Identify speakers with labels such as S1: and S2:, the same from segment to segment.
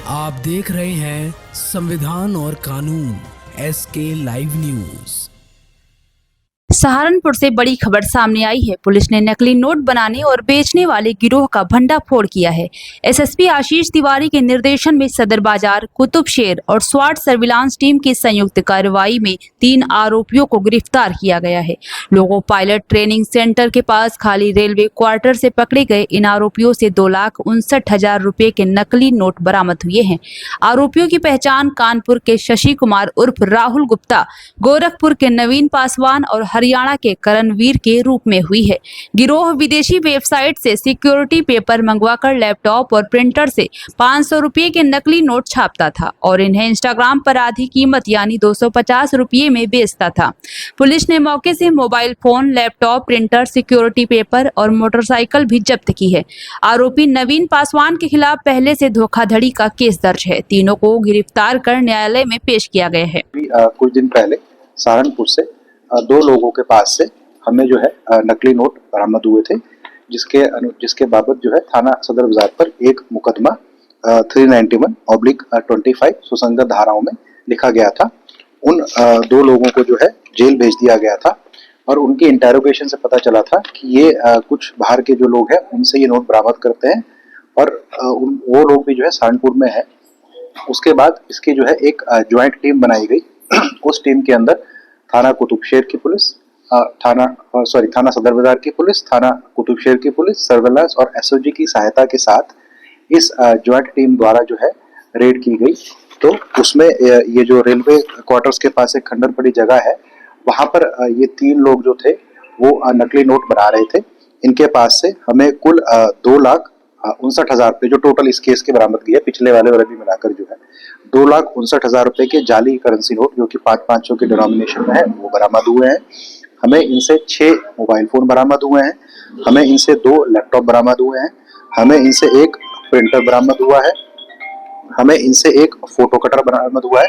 S1: आप देख रहे हैं संविधान और कानून SK लाइव न्यूज।
S2: सहारनपुर से बड़ी खबर सामने आई है। पुलिस ने नकली नोट बनाने और बेचने वाले गिरोह का भंडाफोड़ किया है। एसएसपी आशीष तिवारी के निर्देशन में सदर बाजार, कुतुबशेर और स्वाट सर्विलांस टीम की संयुक्त कार्रवाई में 3 आरोपियों को गिरफ्तार किया गया है। लोगो पायलट ट्रेनिंग सेंटर के पास खाली रेलवे क्वार्टर से पकड़े गए इन आरोपियों से 2,59,000 रुपए के नकली नोट बरामद हुए हैं। आरोपियों की पहचान कानपुर के शशि कुमार उर्फ राहुल गुप्ता, गोरखपुर के नवीन पासवान और हरियाणा के करणवीर के रूप में हुई है। गिरोह विदेशी वेबसाइट से सिक्योरिटी पेपर मंगवाकर लैपटॉप और प्रिंटर से 500 रुपये के नकली नोट छापता था और इन्हें इंस्टाग्राम पर आधी कीमत यानी 250 रुपये में बेचता था। पुलिस ने मौके से mobile phone, laptop, printer, security paper और मोटरसाइकिल भी जब्त की है। आरोपी नवीन पासवान के खिलाफ पहले से धोखाधड़ी का केस दर्ज है। तीनों को गिरफ्तार कर न्यायालय में पेश किया गया है।
S3: कुछ दिन पहले सहारनपुर से 2 लोगों के पास से हमें जो है नकली नोट बरामद हुए थे, जिसके बाबत जो है थाना सदर बाजार पर एक मुकदमा 391/25 सुसंगत धाराओं में लिखा गया था। उन 2 लोगों को जो है जेल भेज दिया गया था और उनकी इंटेरोगेशन से पता चला था कि ये कुछ बाहर के जो लोग हैं उनसे ये नोट बरामद करते हैं और वो लोग भी जो है सहारनपुर में है। उसके बाद इसकी जो है एक ज्वाइंट टीम बनाई गई। उस टीम के अंदर थाना कुतुबशेर की पुलिस, थाना सदर बाजार की पुलिस, थाना कुतुबशेर की पुलिस, सर्विलांस और एसओजी की सहायता के साथ इस ज्वाइंट टीम द्वारा जो है रेड की गई। तो उसमें ये जो रेलवे क्वार्टर्स के पास एक खंडर पड़ी जगह है, वहां पर ये 3 लोग जो थे वो नकली नोट बना रहे थे। इनके पास से हमें कुल 2,59,000 रुपये जो टोटल इस केस के बरामद किया, पिछले वाले और अभी मिलाकर जो है 2,59,000 रुपए के जाली करेंसी नोट जो कि 500 के डिनोमिनेशन में है वो बरामद हुए हैं। हमें इनसे 6 मोबाइल फोन बरामद हुए हैं। हमें इनसे 2 लैपटॉप बरामद हुए हैं। हमें इनसे एक प्रिंटर बरामद हुआ है। हमें इनसे एक फोटो कटर बरामद हुआ है।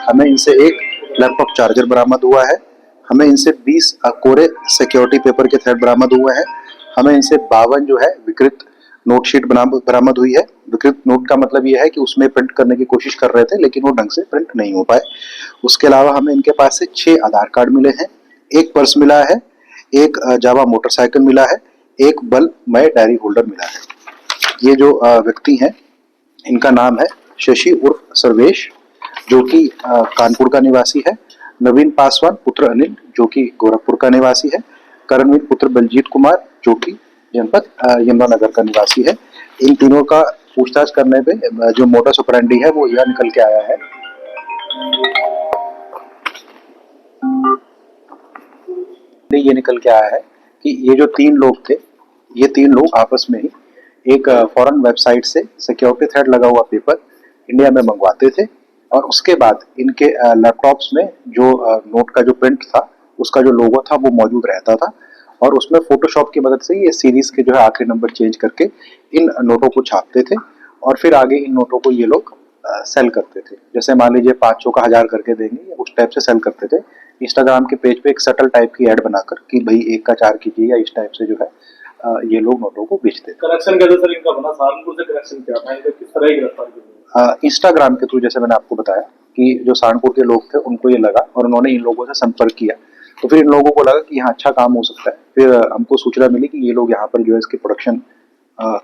S3: हमें इनसे एक लैपटॉप चार्जर बरामद हुआ है। हमें इनसे 20 कोरे सिक्योरिटी पेपर के थ्रेड बरामद हुए हैं। हमें इनसे 52 जो है विकृत नोट शीट बरामद हुई है। विकृत नोट का मतलब यह है कि उसमें प्रिंट करने की कोशिश कर रहे थे लेकिन वो ढंग से प्रिंट नहीं हो पाए। उसके अलावा हमें इनके पास से 6 आधार कार्ड मिले हैं, एक पर्स मिला है, एक जावा मोटरसाइकिल मिला है, एक बलमय डायरी होल्डर मिला है। ये जो व्यक्ति हैं इनका नाम है शशि उर्फ सर्वेश, जो कि कानपुर का निवासी है, नवीन पासवान पुत्र अनिल जो कि गोरखपुर का निवासी है, करणवीर पुत्र बलजीत कुमार जो कि जनपद यमुनानगर का निवासी है। इन तीनों का पूछताछ करने पे जो मोडस ऑपरेंडी है वो यह निकल के आया है। ये निकल के आया है कि ये जो 3 लोग थे, ये 3 लोग आपस में ही एक फॉरेन वेबसाइट से सिक्योरिटी थ्रेड लगा हुआ पेपर इंडिया में मंगवाते थे और उसके बाद इनके लैपटॉप्स में जो नोट का जो प्रिंट था उसका जो लोगो था वो मौजूद रहता था और उसमें फोटोशॉप की मदद से ये सीरीज के जो है आखिरी नंबर चेंज करके इन नोटों को छापते थे और फिर आगे इन नोटों को ये लोग सेल करते थे। जैसे मान लीजिए 500 का 1000 करके देंगे, उस टाइप से सेल करते थे। इंस्टाग्राम के पेज पे एक सटल टाइप की ऐड बनाकर कि भाई 1 का 4 कीजिए या इस टाइप से जो है ये लोग नोटों को बेचते थे।
S4: करेक्शन कैसे सर इनका बना? सहारनपुर से करेक्शन क्या था? इनका किस तरह गिरफ्तार किया?
S3: इंस्टाग्राम के थ्रू, जैसे मैंने आपको बताया कि जो सहारनपुर के लोग थे उनको ये लगा और उन्होंने इन लोगों से संपर्क किया, तो फिर इन लोगों को लगा कि यहाँ अच्छा काम हो सकता है। फिर हमको सूचना मिली कि ये लोग यहाँ पर जो है इसकी प्रोडक्शन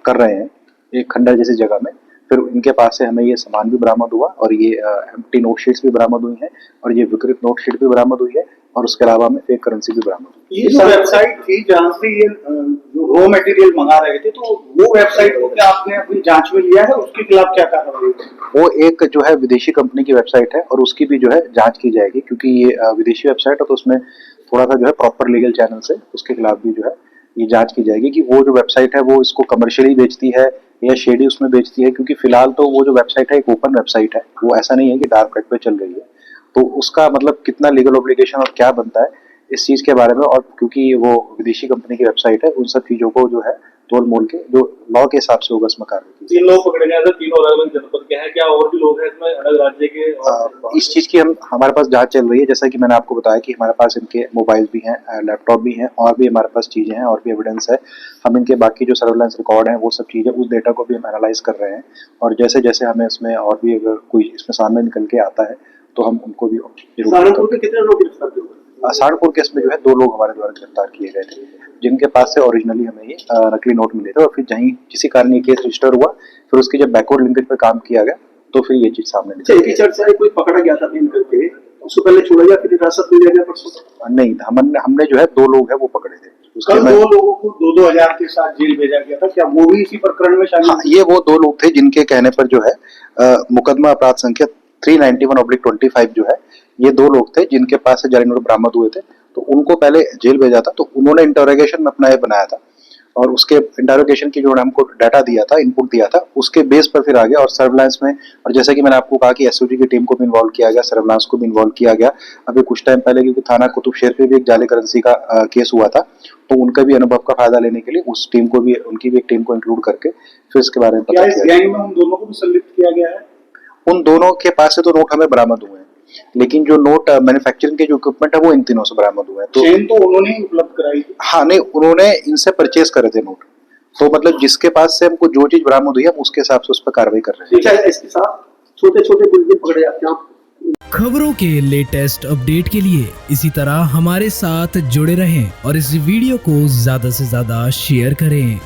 S3: कर रहे हैं एक खंडर जैसी जगह में। फिर इनके पास से हमें ये सामान भी बरामद हुआ और ये एम्प्टी नोट शीट्स भी बरामद हुई हैं और ये विकृत नोट शीट भी बरामद हुई है और उसके अलावा हमें फेक करेंसी भी बरामद हुई।
S4: ये जो वेबसाइट थी जहाँ से ये जो रॉ मटेरियल मंगा रहे थे, तो वो वेबसाइट को क्या आपने अपनी जांच में लिया है? उसके खिलाफ क्या कार्रवाई?
S3: वो एक जो है विदेशी कंपनी की वेबसाइट है और उसकी भी जो है जांच की जाएगी, क्योंकि ये विदेशी वेबसाइट है तो उसमें थोड़ा सा जो है प्रॉपर लीगल चैनल से उसके खिलाफ भी जो है ये जांच की जाएगी कि वो जो वेबसाइट है वो इसको कमर्शियली बेचती है या शेडी उसमें बेचती है। क्योंकि फिलहाल तो वो जो वेबसाइट है एक ओपन वेबसाइट है, वो ऐसा नहीं है कि डार्क वेब पे चल रही है। तो उसका मतलब कितना लीगल ऑब्लिगेशन और क्या बनता है इस चीज के बारे में, और क्योंकि वो विदेशी कंपनी की वेबसाइट है, उन सब चीजों को जो है तोल मोल के जो लॉ के हिसाब से होगा उसमें कार्रवाई की
S5: 3 लोग पकड़े गए थे, तीनों अलग अलग जनपद के हैं, क्या और भी लोग हैं इसमें अलग राज्य के?
S3: इस चीज की हमारे पास जांच चल रही है। जैसा कि मैंने आपको बताया कि हमारे पास इनके मोबाइल भी हैं, लैपटॉप भी हैं, और भी हमारे पास चीजें हैं, और भी एविडेंस है। हम इनके बाकी जो सर्वेलेंस रिकॉर्ड हैं वो सब चीजें, उस डेटा को भी हम एनालाइज कर रहे हैं, और जैसे जैसे हमें इसमें और भी अगर कोई इसमें सामने निकल के आता है तो हम उनको भी
S5: सहारनपुर के कितने लोग गिरफ्तार हुए?
S3: सहारनपुर केस में जो है 2 लोग हमारे द्वारा गिरफ्तार किए गए थे, जिनके पास से ओरिजिनली हमें ये नकली नोट मिले थे, और फिर जहीं किसी कारण ये केस रजिस्टर हुआ, फिर उसकी जब बैकवर्ड लिंकेज पर काम किया गया तो फिर ये चीज सामने निकली।
S5: चर्चा है कोई पकड़ा गया था दिन करके, उसको पहले छोड़ा गया, फिर हिरासत में लिया गया परसों?
S3: नहीं, हमने जो है 2 लोग हैं वो पकड़े थे।
S5: कल 2 लोगों को 2-2 हजार के साथ जेल भेजा गया था, क्या वो भी इसी प्रकरण में शामिल?
S3: हाँ, ये वो 2 लोग थे जिनके कहने पर जो है मुकदमा अपराध संख्या 391/25 जो है, ये 2 लोग थे जिनके पास से जाली नोट बरामद हुए थे। तो उनको पहले जेल भेजा था, तो उन्होंने इंटरोगेशन में अपना ये बनाया था, और उसके इंटरोगेशन की जो हमको डाटा दिया था, इनपुट दिया था, उसके बेस पर फिर आ गया और सर्विलांस में, और जैसे कि मैंने आपको कहा कि एसओजी की टीम को भी इन्वॉल्व किया गया, सर्विलांस को भी इन्वॉल्व किया गया। अभी कुछ टाइम पहले क्योंकि थाना कुतुबशेर पे भी एक जाली करेंसी का केस हुआ था, तो उनका भी अनुभव का फायदा लेने के लिए उस टीम को भी, उनकी भी एक टीम को इंक्लूड करके फिर इसके बारे में पता
S5: किया। इस गैंग में उन दोनों को भी संलिप्त किया गया है?
S3: उन दोनों के पास से तो नोट हमें बरामद हुए हैं, लेकिन जो नोट मैन्युफैक्चरिंग के जो इक्विपमेंट है वो इन तीनों से बरामद हुए हैं।
S5: चेन तो उन्होंने ही उपलब्ध कराई थी?
S3: हाँ, नहीं, उन्होंने इनसे परचेज करे थे नोट, तो मतलब जिसके पास से हमको जो चीज बरामद हुई है हम उसके हिसाब से उस पर कार्रवाई कर रहे हैं।
S5: इसके साथ छोटे-छोटे कुछ भी पकड़े जाते हैं।
S1: खबरों के लेटेस्ट अपडेट के लिए इसी तरह हमारे साथ जुड़े रहें और इस वीडियो को ज्यादा से ज्यादा शेयर करें।